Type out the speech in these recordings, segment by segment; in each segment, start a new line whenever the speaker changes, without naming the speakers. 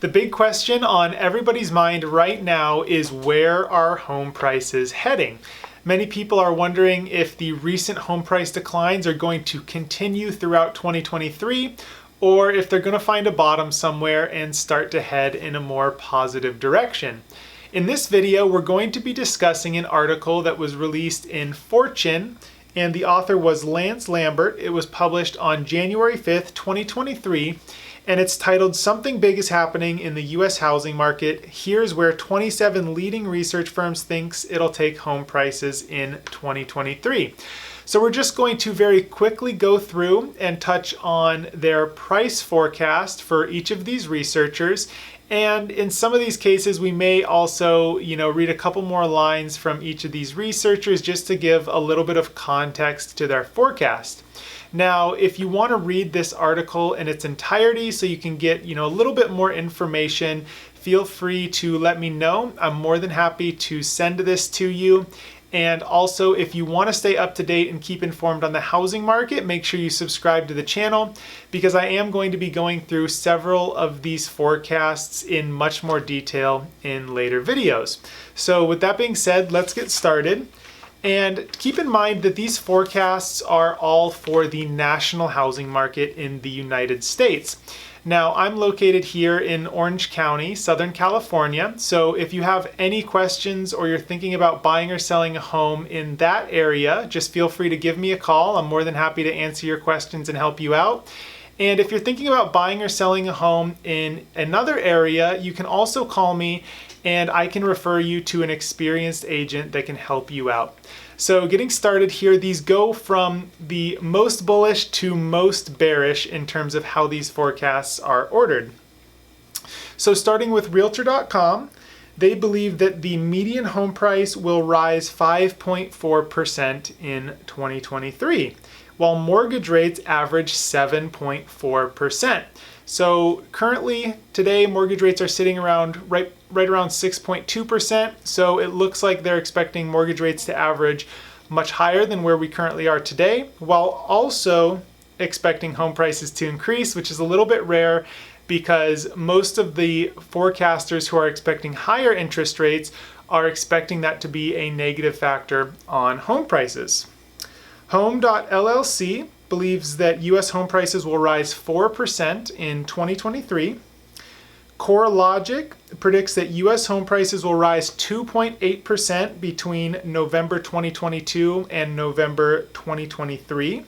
The big question on everybody's mind right now is, where are home prices heading? Many people are wondering if the recent home price declines are going to continue throughout 2023, or if they're going to find a bottom somewhere and start to head in a more positive direction. In this video, we're going to be discussing an article that was released in Fortune, and the author was Lance Lambert. It was published on January 5th, 2023, and it's titled "Something Big is Happening in the U.S. Housing Market. Here's where 27 leading research firms thinks it'll take home prices in 2023. So we're just going to very quickly go through and touch on their price forecast for each of these researchers. And in some of these cases, we may also, read a couple more lines from each of these researchers just to give a little bit of context to their forecast. Now, if you want to read this article in its entirety so you can get, a little bit more information, feel free to let me know. I'm more than happy to send this to you. And also, if you want to stay up to date and keep informed on the housing market, make sure you subscribe to the channel, because I am going to be going through several of these forecasts in much more detail in later videos. So with that being said, let's get started. And keep in mind that these forecasts are all for the national housing market in the United States. Now, I'm located here in Orange County, Southern California. So if you have any questions or you're thinking about buying or selling a home in that area, just feel free to give me a call. I'm more than happy to answer your questions and help you out. And if you're thinking about buying or selling a home in another area, you can also call me and I can refer you to an experienced agent that can help you out. So getting started here, these go from the most bullish to most bearish in terms of how these forecasts are ordered. So starting with Realtor.com, they believe that the median home price will rise 5.4% in 2023, while mortgage rates average 7.4%. So currently, today, mortgage rates are sitting around right around 6.2%. So it looks like they're expecting mortgage rates to average much higher than where we currently are today, while also expecting home prices to increase, which is a little bit rare because most of the forecasters who are expecting higher interest rates are expecting that to be a negative factor on home prices. Home.LLC believes that U.S. home prices will rise 4% in 2023. CoreLogic predicts that U.S. home prices will rise 2.8% between November 2022 and November 2023.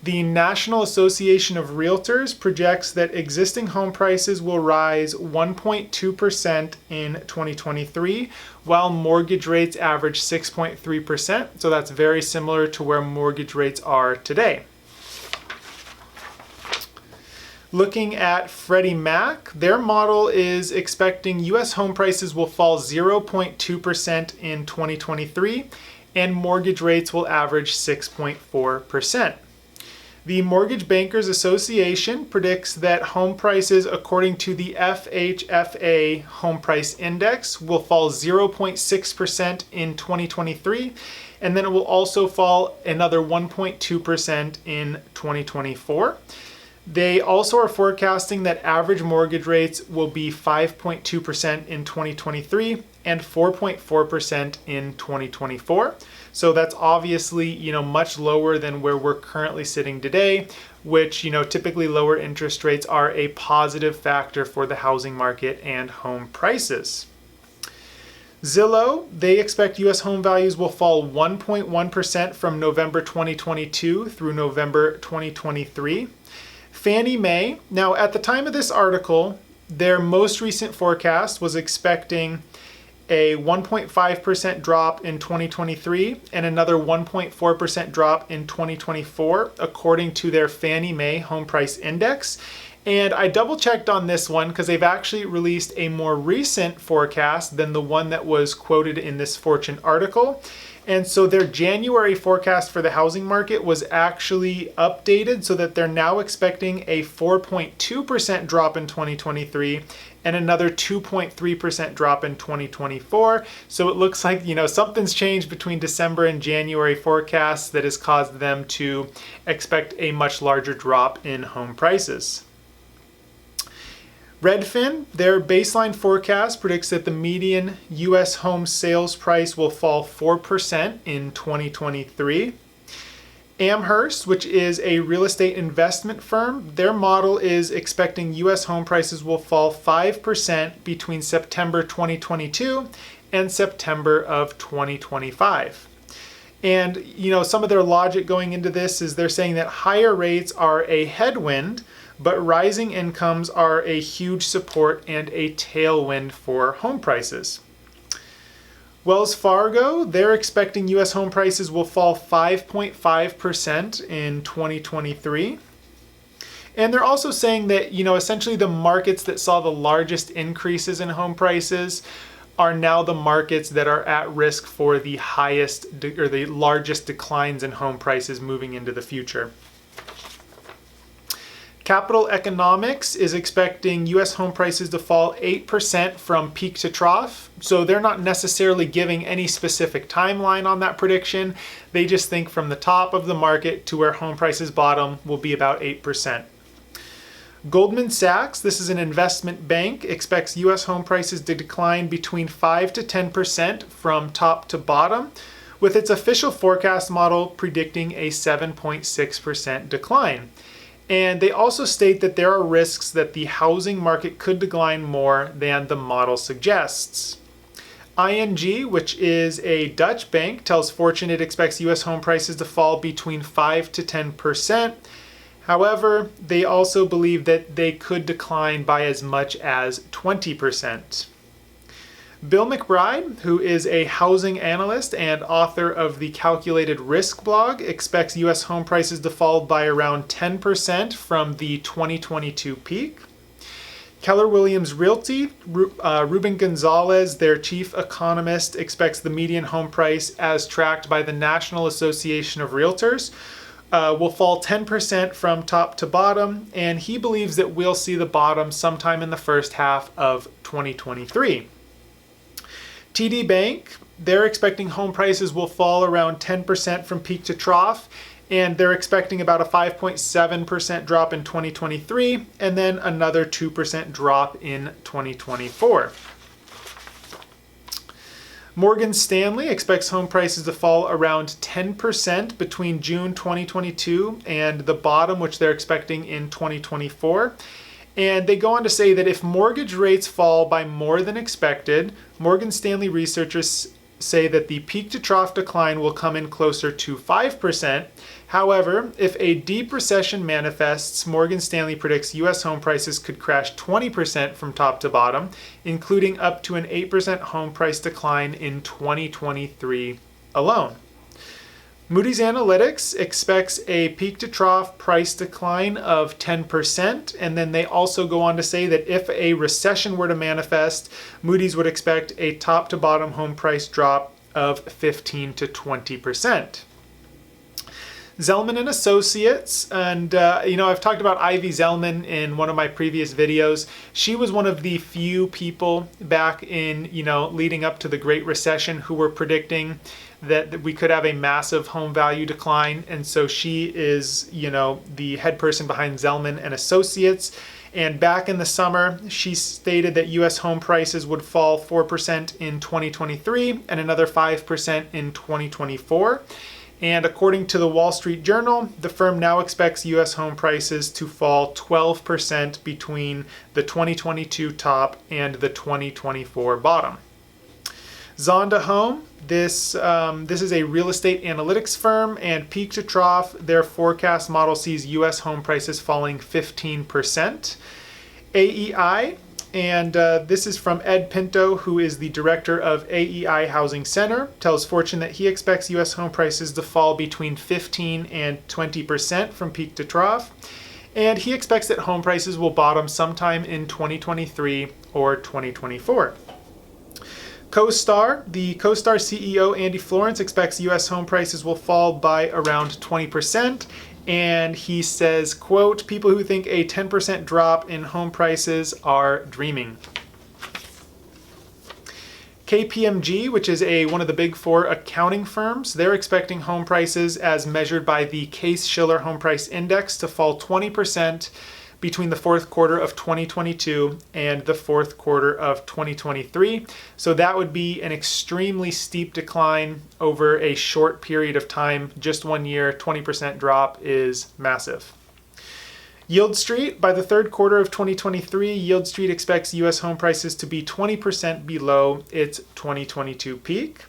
The National Association of Realtors projects that existing home prices will rise 1.2% in 2023, while mortgage rates average 6.3%. So that's very similar to where mortgage rates are today. Looking at Freddie Mac, their model is expecting U.S. home prices will fall 0.2% in 2023, and mortgage rates will average 6.4%. The Mortgage Bankers Association predicts that home prices, according to the FHFA Home Price Index, will fall 0.6% in 2023, and then it will also fall another 1.2% in 2024. They also are forecasting that average mortgage rates will be 5.2% in 2023 and 4.4% in 2024. So that's obviously, much lower than where we're currently sitting today, which, typically lower interest rates are a positive factor for the housing market and home prices. Zillow, they expect U.S. home values will fall 1.1% from November 2022 through November 2023. Fannie Mae, now at the time of this article, their most recent forecast was expecting a 1.5% drop in 2023 and another 1.4% drop in 2024, according to their Fannie Mae Home Price Index. And I double checked on this one because they've actually released a more recent forecast than the one that was quoted in this Fortune article. And so their January forecast for the housing market was actually updated so that they're now expecting a 4.2% drop in 2023 and another 2.3% drop in 2024. So it looks like, something's changed between December and January forecasts that has caused them to expect a much larger drop in home prices. Redfin, their baseline forecast predicts that the median U.S. home sales price will fall 4% in 2023. Amherst, which is a real estate investment firm, their model is expecting U.S. home prices will fall 5% between September 2022 and September of 2025. And, some of their logic going into this is they're saying that higher rates are a headwind, but rising incomes are a huge support and a tailwind for home prices. Wells Fargo, they're expecting U.S. home prices will fall 5.5% in 2023. And they're also saying that, essentially the markets that saw the largest increases in home prices are now the markets that are at risk for the highest or the largest declines in home prices moving into the future. Capital Economics is expecting U.S. home prices to fall 8% from peak to trough. So they're not necessarily giving any specific timeline on that prediction. They just think from the top of the market to where home prices bottom will be about 8%. Goldman Sachs, this is an investment bank, expects U.S. home prices to decline between 5 to 10% from top to bottom, with its official forecast model predicting a 7.6% decline. And they also state that there are risks that the housing market could decline more than the model suggests. ING, which is a Dutch bank, tells Fortune it expects U.S. home prices to fall between 5 to 10%. However, they also believe that they could decline by as much as 20%. Bill McBride, who is a housing analyst and author of the Calculated Risk blog, expects U.S. home prices to fall by around 10% from the 2022 peak. Keller Williams Realty, Ruben Gonzalez, their chief economist, expects the median home price, as tracked by the National Association of Realtors, will fall 10% from top to bottom, and he believes that we'll see the bottom sometime in the first half of 2023. TD Bank, they're expecting home prices will fall around 10% from peak to trough, and they're expecting about a 5.7% drop in 2023, and then another 2% drop in 2024. Morgan Stanley expects home prices to fall around 10% between June 2022 and the bottom, which they're expecting in 2024. And they go on to say that if mortgage rates fall by more than expected, Morgan Stanley researchers say that the peak to trough decline will come in closer to 5%. However, if a deep recession manifests, Morgan Stanley predicts U.S. home prices could crash 20% from top to bottom, including up to an 8% home price decline in 2023 alone. Moodys Analytics expects a peak to trough price decline of 10%, and then they also go on to say that if a recession were to manifest, Moodys would expect a top to bottom home price drop of 15 to 20%. Zellman and Associates, and I've talked about Ivy Zellman in one of my previous videos. She was one of the few people back in, leading up to the Great Recession who were predicting that we could have a massive home value decline. And so she is, the head person behind Zellman and Associates. And back in the summer, she stated that U.S. home prices would fall 4% in 2023 and another 5% in 2024. And according to the Wall Street Journal, the firm now expects U.S. home prices to fall 12% between the 2022 top and the 2024 bottom. Zonda Home, this is a real estate analytics firm, and peak to trough, their forecast model sees U.S. home prices falling 15%. AEI, and this is from Ed Pinto, who is the director of AEI Housing Center, tells Fortune that he expects U.S. home prices to fall between 15 and 20% from peak to trough, and he expects that home prices will bottom sometime in 2023 or 2024. CoStar, the CoStar CEO Andy Florence expects U.S. home prices will fall by around 20%. And he says, quote, "People who think a 10% drop in home prices are dreaming." KPMG, which is one of the big four accounting firms, they're expecting home prices as measured by the Case-Shiller Home Price Index to fall 20% between the fourth quarter of 2022 and the fourth quarter of 2023. So that would be an extremely steep decline over a short period of time. Just 1 year, 20% drop is massive. Yieldstreet, by the third quarter of 2023, Yieldstreet expects U.S. home prices to be 20% below its 2022 peak.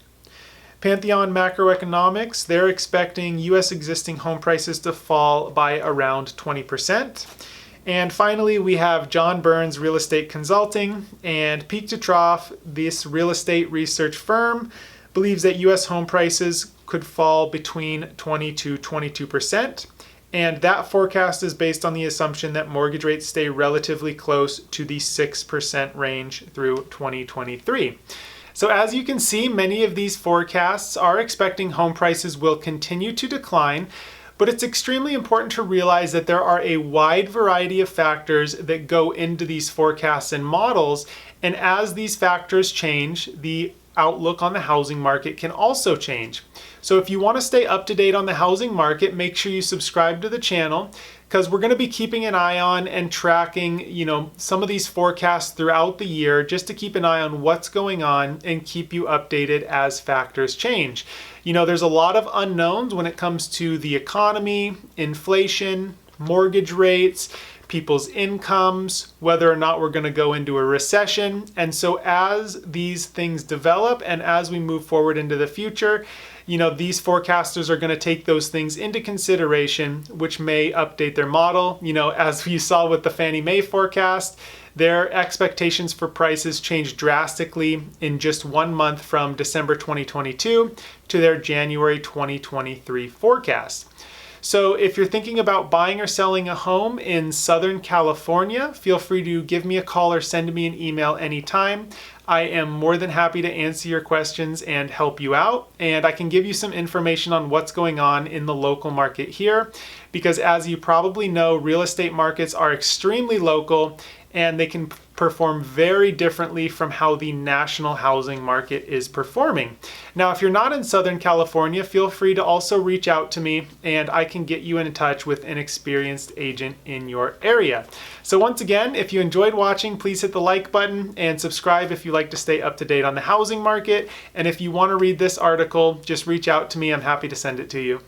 Pantheon Macroeconomics, they're expecting U.S. existing home prices to fall by around 20%. And finally, we have John Burns Real Estate Consulting, and peak to trough, this real estate research firm believes that U.S. home prices could fall between 20 to 22%. And that forecast is based on the assumption that mortgage rates stay relatively close to the 6% range through 2023. So as you can see, many of these forecasts are expecting home prices will continue to decline, but it's extremely important to realize that there are a wide variety of factors that go into these forecasts and models, and as these factors change, the outlook on the housing market can also change. So if you want to stay up to date on the housing market, make sure you subscribe to the channel, because we're going to be keeping an eye on and tracking, some of these forecasts throughout the year, just to keep an eye on what's going on and keep you updated as factors change. There's a lot of unknowns when it comes to the economy, inflation, mortgage rates, people's incomes, whether or not we're going to go into a recession. And so as these things develop and as we move forward into the future, these forecasters are going to take those things into consideration, which may update their model. As we saw with the Fannie Mae forecast, their expectations for prices changed drastically in just 1 month from December 2022 to their January 2023 forecast. So if you're thinking about buying or selling a home in Southern California, feel free to give me a call or send me an email anytime. I am more than happy to answer your questions and help you out. And I can give you some information on what's going on in the local market here, because as you probably know, real estate markets are extremely local and they can perform very differently from how the national housing market is performing. Now, if you're not in Southern California, feel free to also reach out to me and I can get you in touch with an experienced agent in your area. So once again, if you enjoyed watching, please hit the like button and subscribe if you like to stay up to date on the housing market. And if you want to read this article, just reach out to me. I'm happy to send it to you.